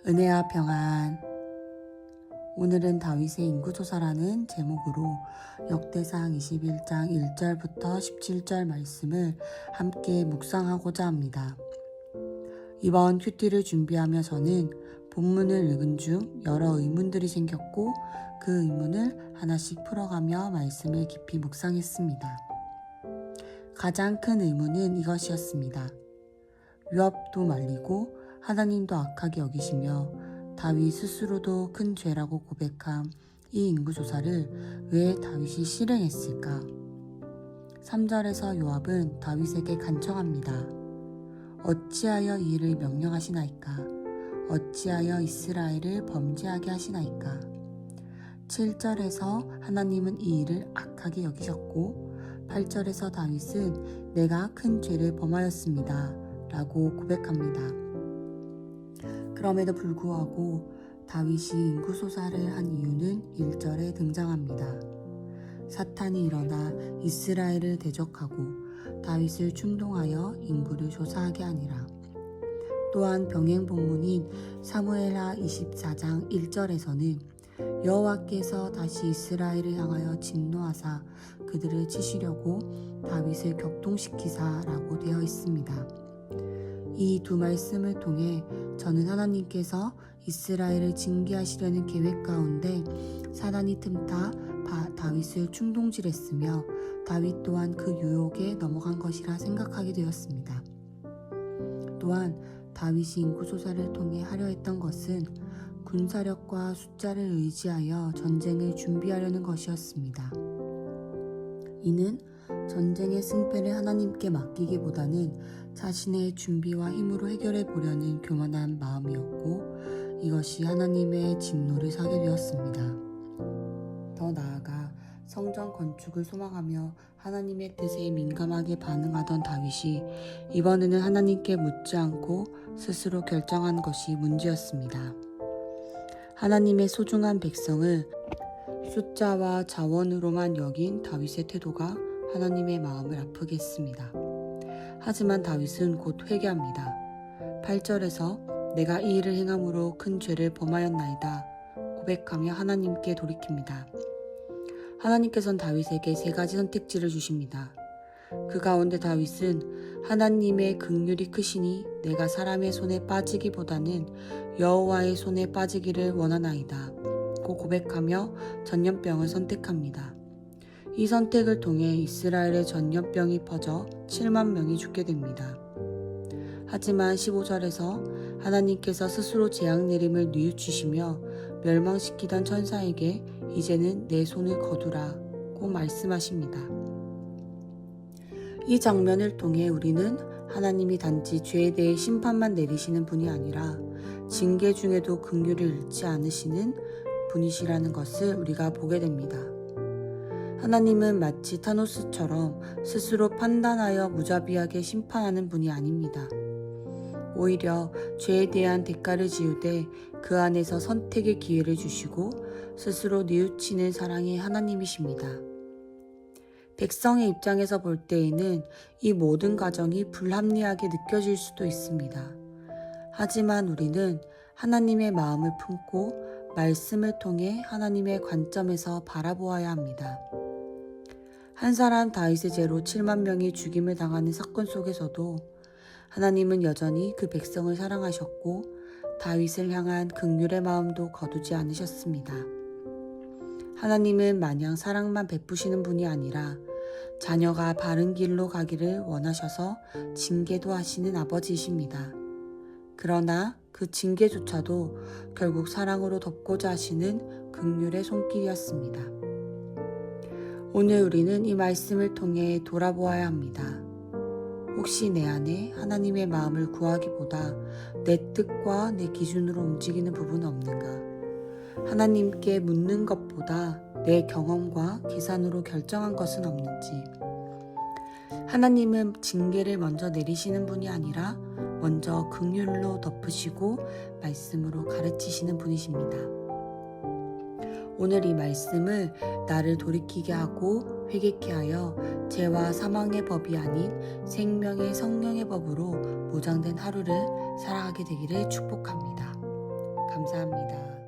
은혜와 평안. 오늘은 다윗의 인구조사라는 제목으로 역대상 21장 1절부터 17절 말씀을 함께 묵상하고자 합니다. 이번 큐티를 준비하며 저는 본문을 읽은 중 여러 의문들이 생겼고 그 의문을 하나씩 풀어가며 말씀을 깊이 묵상했습니다. 가장 큰 의문은 이것이었습니다. 요압도 말리고 하나님도 악하게 여기시며 다윗 스스로도 큰 죄라고 고백한 이 인구조사를 왜 다윗이 실행했을까? 3절에서 요압은 다윗에게 간청합니다. 어찌하여 이 일을 명령하시나이까? 어찌하여 이스라엘을 범죄하게 하시나이까? 7절에서 하나님은 이 일을 악하게 여기셨고 8절에서 다윗은 내가 큰 죄를 범하였습니다 라고 고백합니다. 그럼에도 불구하고 다윗이 인구조사를 한 이유는 1절에 등장합니다. 사탄이 일어나 이스라엘을 대적하고 다윗을 충동하여 인구를 조사하게 하니라. 또한 병행 본문인 사무엘하 24장 1절에서는 여호와께서 다시 이스라엘을 향하여 진노하사 그들을 치시려고 다윗을 격동시키사라고 되어 있습니다. 이 두 말씀을 통해 저는 하나님께서 이스라엘을 징계하시려는 계획 가운데 사단이 틈타 다윗을 충동질했으며 다윗 또한 그 유혹에 넘어간 것이라 생각하게 되었습니다. 또한 다윗이 인구조사를 통해 하려 했던 것은 군사력과 숫자를 의지하여 전쟁을 준비하려는 것이었습니다. 이는 전쟁의 승패를 하나님께 맡기기보다는 자신의 준비와 힘으로 해결해 보려는 교만한 마음이었고 이것이 하나님의 진노를 사게 되었습니다. 더 나아가 성전 건축을 소망하며 하나님의 뜻에 민감하게 반응하던 다윗이 이번에는 하나님께 묻지 않고 스스로 결정한 것이 문제였습니다. 하나님의 소중한 백성을 숫자와 자원으로만 여긴 다윗의 태도가 하나님의 마음을 아프게 했습니다. 하지만 다윗은 곧 회개합니다. 8절에서 내가 이 일을 행함으로 큰 죄를 범하였나이다 고백하며 하나님께 돌이킵니다. 하나님께서는 다윗에게 3가지 선택지를 주십니다. 그 가운데 다윗은 하나님의 긍휼이 크시니 내가 사람의 손에 빠지기보다는 여호와의 손에 빠지기를 원하나이다 고 고백하며 전염병을 선택합니다. 이 선택을 통해 이스라엘의 전염병이 퍼져 7만 명이 죽게 됩니다. 하지만 15절에서 하나님께서 스스로 재앙 내림을 뉘우치시며 멸망시키던 천사에게 이제는 내 손을 거두라 고 말씀하십니다. 이 장면을 통해 우리는 하나님이 단지 죄에 대해 심판만 내리시는 분이 아니라 징계 중에도 긍휼을 잃지 않으시는 분이시라는 것을 우리가 보게 됩니다. 하나님은 마치 타노스처럼 스스로 판단하여 무자비하게 심판하는 분이 아닙니다. 오히려 죄에 대한 대가를 지우되 그 안에서 선택의 기회를 주시고 스스로 뉘우치는 사랑의 하나님이십니다. 백성의 입장에서 볼 때에는 이 모든 과정이 불합리하게 느껴질 수도 있습니다. 하지만 우리는 하나님의 마음을 품고 말씀을 통해 하나님의 관점에서 바라보아야 합니다. 한 사람 다윗의 죄로 7만 명이 죽임을 당하는 사건 속에서도 하나님은 여전히 그 백성을 사랑하셨고 다윗을 향한 긍휼의 마음도 거두지 않으셨습니다. 하나님은 마냥 사랑만 베푸시는 분이 아니라 자녀가 바른 길로 가기를 원하셔서 징계도 하시는 아버지이십니다. 그러나 그 징계조차도 결국 사랑으로 덮고자 하시는 긍휼의 손길이었습니다. 오늘 우리는 이 말씀을 통해 돌아보아야 합니다. 혹시 내 안에 하나님의 마음을 구하기보다 내 뜻과 내 기준으로 움직이는 부분은 없는가? 하나님께 묻는 것보다 내 경험과 계산으로 결정한 것은 없는지? 하나님은 징계를 먼저 내리시는 분이 아니라 먼저 긍휼로 덮으시고 말씀으로 가르치시는 분이십니다. 오늘 이 말씀을 나를 돌이키게 하고 회개케 하여 죄와 사망의 법이 아닌 생명의 성령의 법으로 보장된 하루를 살아가게 되기를 축복합니다. 감사합니다.